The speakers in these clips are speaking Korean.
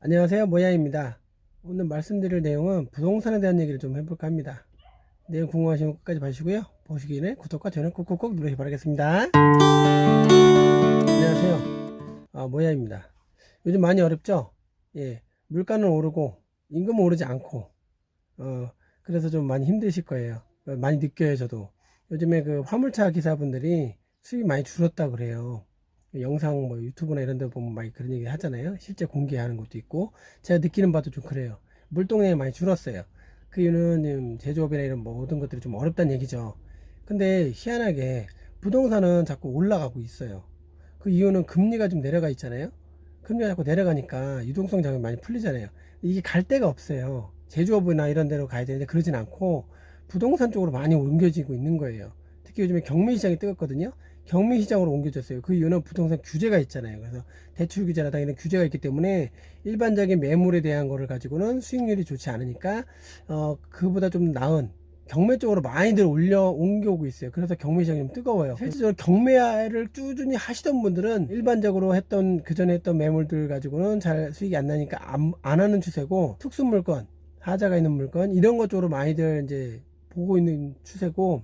안녕하세요, 모야입니다. 오늘 말씀드릴 내용은 부동산에 대한 얘기를 좀 해볼까 합니다. 내용 궁금하시면 끝까지 봐주시고요. 보시기 전에 구독과 좋아요 꾹꾹꾹 누르시 기 바라겠습니다. 안녕하세요, 모야입니다. 요즘 많이 어렵죠? 예, 물가는 오르고 임금은 오르지 않고 그래서 좀 많이 힘드실 거예요. 많이 느껴요, 저도. 요즘에 그 화물차 기사분들이 수입이 많이 줄었다 그래요. 영상 뭐 유튜브나 이런 데 보면 많이 그런 얘기 하잖아요. 실제 공개하는 것도 있고 제가 느끼는 바도 좀 그래요. 물동량이 많이 줄었어요. 그 이유는 제조업이나 이런 모든 것들이 좀 어렵다는 얘기죠. 근데 희한하게 부동산은 자꾸 올라가고 있어요. 그 이유는 금리가 좀 내려가 있잖아요. 금리가 자꾸 내려가니까 유동성 자금이 많이 풀리잖아요. 이게 갈 데가 없어요. 제조업이나 이런 데로 가야 되는데 그러진 않고 부동산 쪽으로 많이 옮겨지고 있는 거예요. 특히 요즘에 경매시장이 뜨겁거든요. 경매시장으로 옮겨졌어요. 그 이유는 부동산 규제가 있잖아요. 그래서 대출 규제라든가 이런 규제가 있기 때문에 일반적인 매물에 대한 거를 가지고는 수익률이 좋지 않으니까 그보다 좀 나은 경매 쪽으로 많이들 옮겨오고 있어요. 그래서 경매시장이 좀 뜨거워요. 실제적으로 경매를 꾸준히 하시던 분들은 일반적으로 했던 그전에 했던 매물들 가지고는 잘 수익이 안 나니까 안 하는 추세고, 특수물건, 하자가 있는 물건 이런 것 쪽으로 많이들 이제 보고 있는 추세고,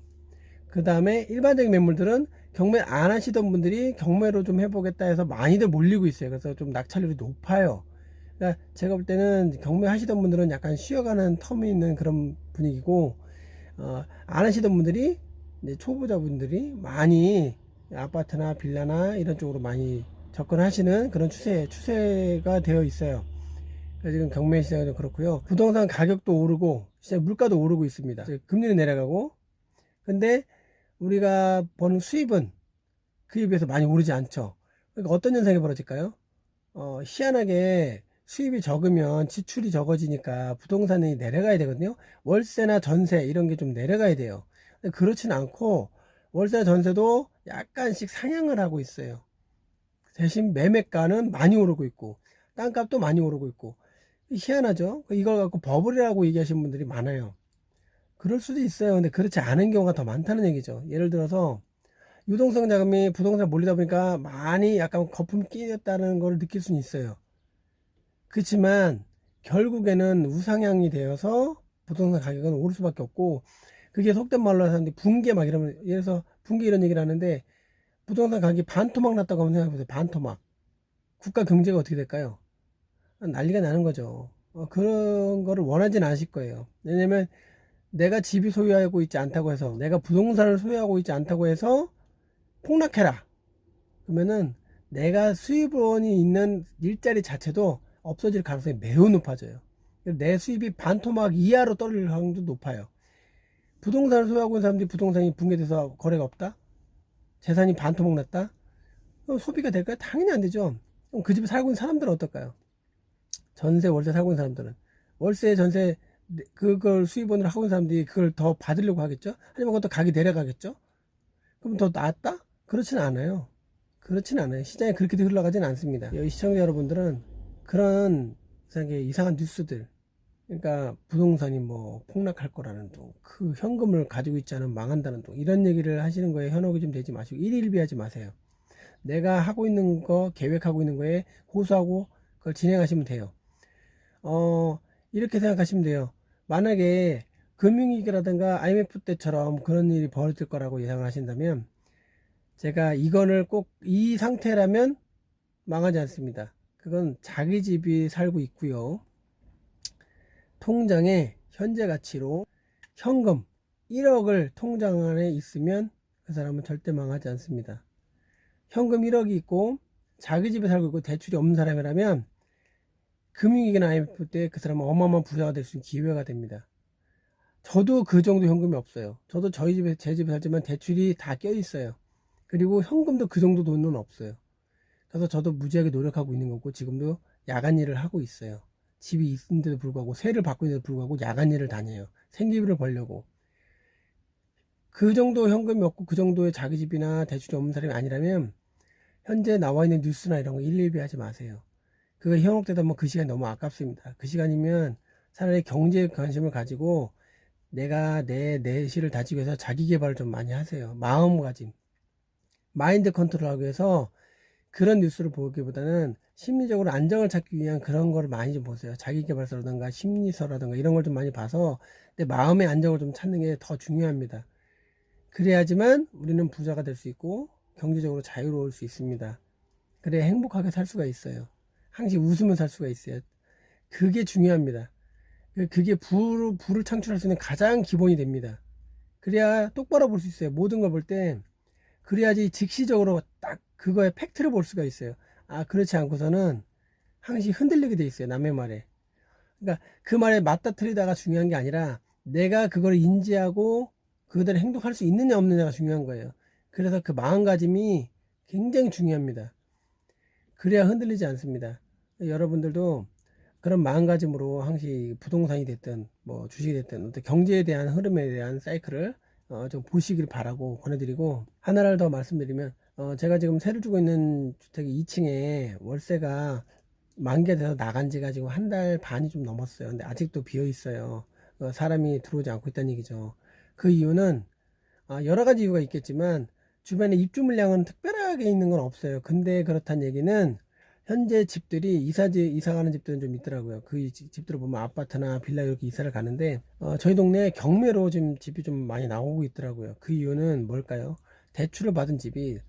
그 다음에 일반적인 매물들은 경매 안 하시던 분들이 경매로 좀 해보겠다 해서 많이들 몰리고 있어요. 그래서 좀 낙찰률이 높아요. 그러니까 제가 볼 때는 경매 하시던 분들은 약간 쉬어가는 텀이 있는 그런 분위기고, 안 하시던 분들이 이제 초보자분들이 많이 아파트나 빌라나 이런 쪽으로 많이 접근하시는 그런 추세가 되어 있어요. 그래서 지금 경매 시장도 그렇고요. 부동산 가격도 오르고 진짜 물가도 오르고 있습니다. 금리는 내려가고, 근데 우리가 버는 수입은 그에 비해서 많이 오르지 않죠. 그러니까 어떤 현상이 벌어질까요? 희한하게 수입이 적으면 지출이 적어지니까 부동산이 내려가야 되거든요. 월세나 전세 이런 게 좀 내려가야 돼요. 근데 그렇진 않고 월세나 전세도 약간씩 상향을 하고 있어요. 대신 매매가는 많이 오르고 있고 땅값도 많이 오르고 있고, 희한하죠. 이걸 갖고 버블이라고 얘기하시는 분들이 많아요. 그럴 수도 있어요. 근데 그렇지 않은 경우가 더 많다는 얘기죠. 예를 들어서 유동성 자금이 부동산에 몰리다 보니까 많이 약간 거품이 끼었다는 걸 느낄 수는 있어요. 그렇지만 결국에는 우상향이 되어서 부동산 가격은 오를 수밖에 없고, 그게 속된 말로 하는데 붕괴 막 이러면, 예를 들어서 붕괴 이런 얘기를 하는데 부동산 가격이 반토막 났다고 한번 생각해보세요. 반토막. 국가 경제가 어떻게 될까요? 난리가 나는 거죠. 그런 거를 원하진 않으실 거예요. 왜냐면 내가 집이 소유하고 있지 않다고 해서, 내가 부동산을 소유하고 있지 않다고 해서 폭락해라 그러면은 내가 수입원이 있는 일자리 자체도 없어질 가능성이 매우 높아져요. 내 수입이 반토막 이하로 떨어질 확률도 높아요. 부동산을 소유하고 있는 사람들이 부동산이 붕괴돼서 거래가 없다? 재산이 반토막 났다? 그럼 소비가 될까요? 당연히 안 되죠. 그럼 그 집에 살고 있는 사람들은 어떨까요? 전세, 월세 살고 있는 사람들은 월세, 전세 그걸 수입원으로 하고 있는 사람들이 그걸 더 받으려고 하겠죠? 하지만 그것도 가격이 내려가겠죠? 그럼 더 낫다? 그렇지는 않아요. 그렇지는 않아요. 시장이 그렇게 흘러가지는 않습니다. 여기 시청자 여러분들은 그런 이상한 뉴스들, 그러니까 부동산이 뭐 폭락할 거라는 둥, 그 현금을 가지고 있지 않으면 망한다는 둥, 이런 얘기를 하시는 거에 현혹이 좀 되지 마시고 일일비하지 마세요. 내가 하고 있는 거, 계획하고 있는 거에 호소하고 그걸 진행하시면 돼요. 이렇게 생각하시면 돼요. 만약에 금융위기라든가 IMF 때처럼 그런 일이 벌어질 거라고 예상을 하신다면, 제가 이거를 꼭 이 상태라면 망하지 않습니다. 그건 자기 집이 살고 있고요. 통장에 현재 가치로 현금 1억을 통장 안에 있으면 그 사람은 절대 망하지 않습니다. 현금 1억이 있고 자기 집에 살고 있고 대출이 없는 사람이라면 금융위기나 IMF 때 그 사람은 어마어마한 부자가 될 수 있는 기회가 됩니다. 저도 그 정도 현금이 없어요. 저도 제 집에 살지만 대출이 다 껴 있어요. 그리고 현금도 그 정도 돈은 없어요. 그래서 저도 무지하게 노력하고 있는 거고, 지금도 야간 일을 하고 있어요. 집이 있는데도 불구하고, 세를 받고 있는데도 불구하고 야간 일을 다녀요. 생계비를 벌려고. 그 정도 현금이 없고 그 정도의 자기 집이나 대출이 없는 사람이 아니라면 현재 나와 있는 뉴스나 이런 거 일일비 하지 마세요. 그거 현혹되다 보면 그 시간이 너무 아깝습니다. 그 시간이면 차라리 경제에 관심을 가지고 내가 내 내실을 다지기 위해서 자기 개발을 좀 많이 하세요. 마음가짐, 마인드 컨트롤하기 위해서 그런 뉴스를 보기보다는 심리적으로 안정을 찾기 위한 그런 거를 많이 좀 보세요. 자기계발서라든가 심리서라든가 이런 걸 좀 많이 봐서 내 마음의 안정을 좀 찾는 게 더 중요합니다. 그래야지만 우리는 부자가 될 수 있고 경제적으로 자유로울 수 있습니다. 그래야 행복하게 살 수가 있어요. 항상 웃으며 살 수가 있어요. 그게 중요합니다. 그게 부를 창출할 수 있는 가장 기본이 됩니다. 그래야 똑바로 볼 수 있어요. 모든 걸 볼 때. 그래야지 즉시적으로 딱 그거의 팩트를 볼 수가 있어요. 아, 그렇지 않고서는 항상 흔들리게 돼 있어요. 남의 말에. 그러니까 그 말에 맞다 틀리다가 중요한 게 아니라 내가 그걸 인지하고 그대로 행동할 수 있느냐 없느냐가 중요한 거예요. 그래서 그 마음가짐이 굉장히 중요합니다. 그래야 흔들리지 않습니다. 여러분들도 그런 마음가짐으로 항상 부동산이 됐든 뭐 주식이 됐든 어떤 경제에 대한 흐름에 대한 사이클을 좀 보시길 바라고 권해드리고, 하나를 더 말씀드리면 제가 지금 세를 주고 있는 주택 2층에 월세가 만기가 돼서 나간 지가 지금 한 달 반이 좀 넘었어요. 근데 아직도 비어 있어요. 사람이 들어오지 않고 있다는 얘기죠. 그 이유는 여러 가지 이유가 있겠지만 주변에 입주 물량은 특별하게 있는 건 없어요. 근데 그렇다는 얘기는 현재 집들이 이사 가는 집들은 좀 있더라고요. 그 집들을 보면 아파트나 빌라 이렇게 이사를 가는데 저희 동네에 경매로 지금 집이 좀 많이 나오고 있더라고요. 그 이유는 뭘까요? 대출을 받은 집이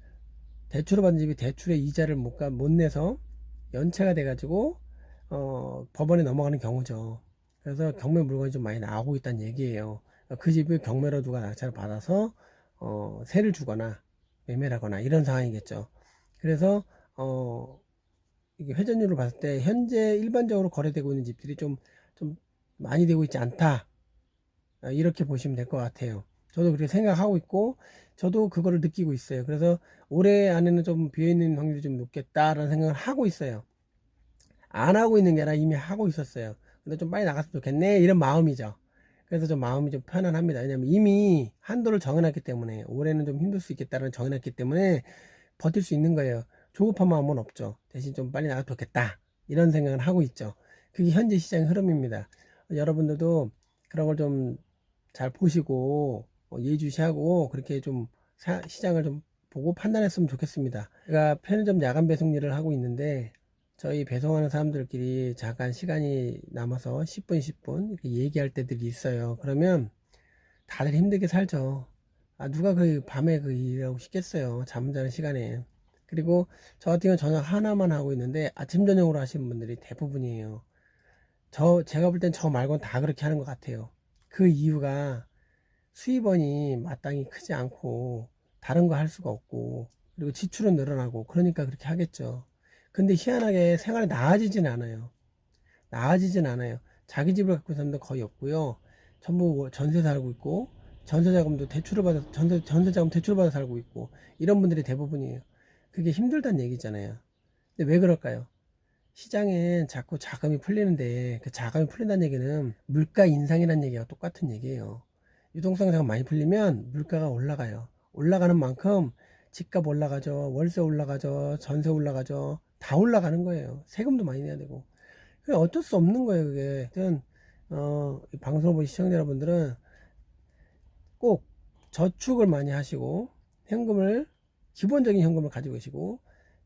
대출의 이자를 못 내서 연체가 돼가지고 법원에 넘어가는 경우죠. 그래서 경매 물건이 좀 많이 나오고 있다는 얘기예요. 그 집을 경매로 누가 낙찰을 받아서 세를 주거나 매매를 하거나 이런 상황이겠죠. 그래서 이게 회전율을 봤을 때 현재 일반적으로 거래되고 있는 집들이 좀 많이 되고 있지 않다, 이렇게 보시면 될 것 같아요. 저도 그렇게 생각하고 있고 저도 그거를 느끼고 있어요. 그래서 올해 안에는 좀 비어있는 확률이 좀 높겠다라는 생각을 하고 있어요. 안 하고 있는 게 아니라 이미 하고 있었어요. 근데 좀 빨리 나갔으면 좋겠네, 이런 마음이죠. 그래서 좀 마음이 좀 편안합니다. 왜냐면 이미 한도를 정해놨기 때문에, 올해는 좀 힘들 수 있겠다는 정해놨기 때문에 버틸 수 있는 거예요. 조급한 마음은 없죠. 대신 좀 빨리 나가도 좋겠다, 이런 생각을 하고 있죠. 그게 현재 시장의 흐름입니다. 여러분들도 그런 걸 좀 잘 보시고 예의주시하고 그렇게 좀 시장을 좀 보고 판단했으면 좋겠습니다. 제가 편의점 야간 배송 일을 하고 있는데 저희 배송하는 사람들끼리 잠깐 시간이 남아서 10분 10분 이렇게 얘기할 때들이 있어요. 그러면 다들 힘들게 살죠. 누가 그 밤에 그 일하고 싶겠어요, 잠 자는 시간에. 그리고 저 같은 경우는 저녁 하나만 하고 있는데 아침 저녁으로 하시는 분들이 대부분이에요. 제가 볼 땐 저 말고는 다 그렇게 하는 것 같아요. 그 이유가 수입원이 마땅히 크지 않고 다른 거 할 수가 없고 그리고 지출은 늘어나고 그러니까 그렇게 하겠죠. 근데 희한하게 생활이 나아지진 않아요. 자기 집을 갖고 있는 사람도 거의 없고요. 전부 전세 살고 있고 전세자금도 대출을 받아 전세자금 대출을 받아 살고 있고 이런 분들이 대부분이에요. 그게 힘들다는 얘기잖아요. 근데 왜 그럴까요? 시장엔 자꾸 자금이 풀리는데 그 자금이 풀린다는 얘기는 물가 인상이라는 얘기가 똑같은 얘기예요. 유동성이 많이 풀리면 물가가 올라가요. 올라가는 만큼 집값 올라가죠. 월세 올라가죠. 전세 올라가죠. 다 올라가는 거예요. 세금도 많이 내야 되고. 그게 어쩔 수 없는 거예요, 그게. 하여튼, 이 방송을 보신 시청자 여러분들은 꼭 저축을 많이 하시고, 기본적인 현금을 가지고 계시고,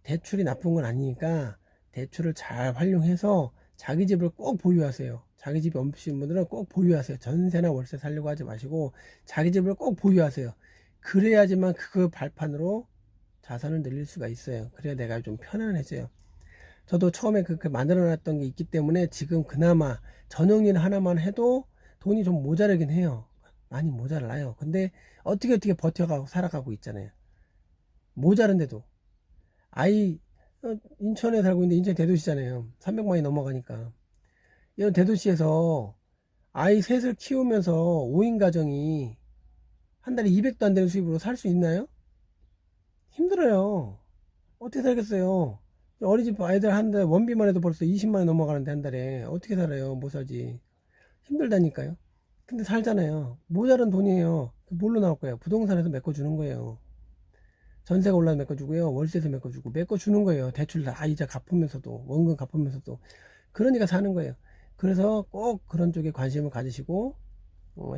대출이 나쁜 건 아니니까, 대출을 잘 활용해서 자기 집을 꼭 보유하세요. 자기 집이 없으신 분들은 꼭 보유하세요. 전세나 월세 살려고 하지 마시고 자기 집을 꼭 보유하세요. 그래야지만 그 발판으로 자산을 늘릴 수가 있어요. 그래야 내가 좀 편안해져요. 저도 처음에 그렇게 만들어 놨던 게 있기 때문에 지금 그나마 전용일 하나만 해도 돈이 좀 모자라긴 해요. 많이 모자라요. 근데 어떻게 버텨가고 살아가고 있잖아요. 모자른데도. 인천에 살고 있는데 인천 대도시잖아요. 300만이 넘어가니까. 이런 대도시에서 아이 셋을 키우면서 5인 가정이 한 달에 200도 안 되는 수입으로 살 수 있나요? 힘들어요. 어떻게 살겠어요? 어린이집 아이들 한 달에 원비만 해도 벌써 20만이 넘어가는데 한 달에 어떻게 살아요? 못 살지. 힘들다니까요. 근데 살잖아요. 모자란 돈이에요. 뭘로 나올 거예요? 부동산에서 메꿔주는 거예요. 전세가 올라서 메꿔주고요. 월세에서 메꿔주고 메꿔주는 거예요. 대출 다 이자 갚으면서도 원금 갚으면서도. 그러니까 사는 거예요. 그래서 꼭 그런 쪽에 관심을 가지시고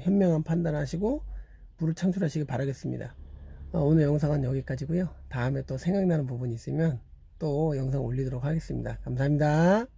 현명한 판단하시고 부를 창출하시길 바라겠습니다. 오늘 영상은 여기까지고요. 다음에 또 생각나는 부분이 있으면 또 영상 올리도록 하겠습니다. 감사합니다.